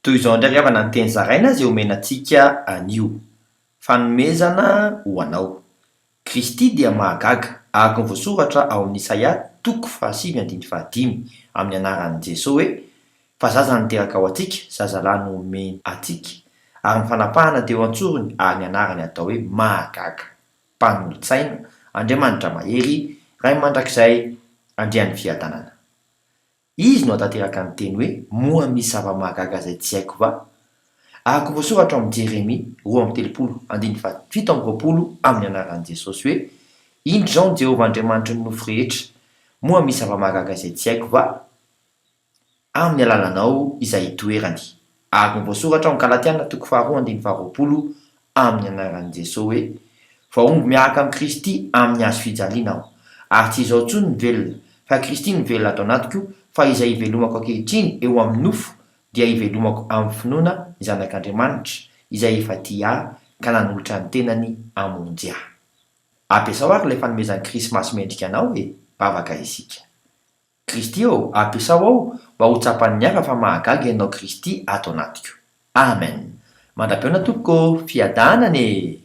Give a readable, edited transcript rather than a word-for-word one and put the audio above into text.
toy izao ndraiky avana ny teny zaraina zay omenantsika anio fanomezana ho anao. Kristy dia mahagaga araka ny voasoratra ao amin'ny Isaia 5:5 amin'ny anaran'i Jesosy hoe fa zaza niteraka ao antsika, zazalahy no omeny antsika, ary ny fanapahana dia eo antsorony ary ny anarany atao hoe mahagaga. Mpanolontsaina, Andriamanitra mahery, Ray mandrakizay, Andrian'ny fiadanana. Izy no atateraka ny teny hoe moa misy zava-mahagaga izay tsy haiko va? Araka ny voasoratra amin'ny Jeremia 2:17 amin'ny anaran'i Jesosy hoe indro izao ny Jehovah Andriamanitra ny nofo rehetra, moa misy zava-mahagaga izay tsy haiko va? Amin'ny alalanao izay itoerany. Araka ny voasoratra amin'ny Galatiana 2:20 amin'ny anaran'i Jesosy hoe vaomby miaraka amin'ny Kristy amin'ny hazo fijaliana aho, ary tsy izao intsony ny velona, fa Kristy ny velona ato anatiko, fa izay ivelomako ankehitriny eo amin'ny nofo dia ivelomako amin'ny finoana ny zanak'Andriamanitra izay efa tia ahy ka nanolotra ny tenany hamonjy ahy. Ampiasao ary ilay fanomezan'ny Krismasy mendrika anao bavaka isika. Kristy ampiasao ao mba ho tsapan'ny hafa fa mahagaga ianao Kristy ato anatiko. Amen. Mandra-peona tompoko, fiadanane.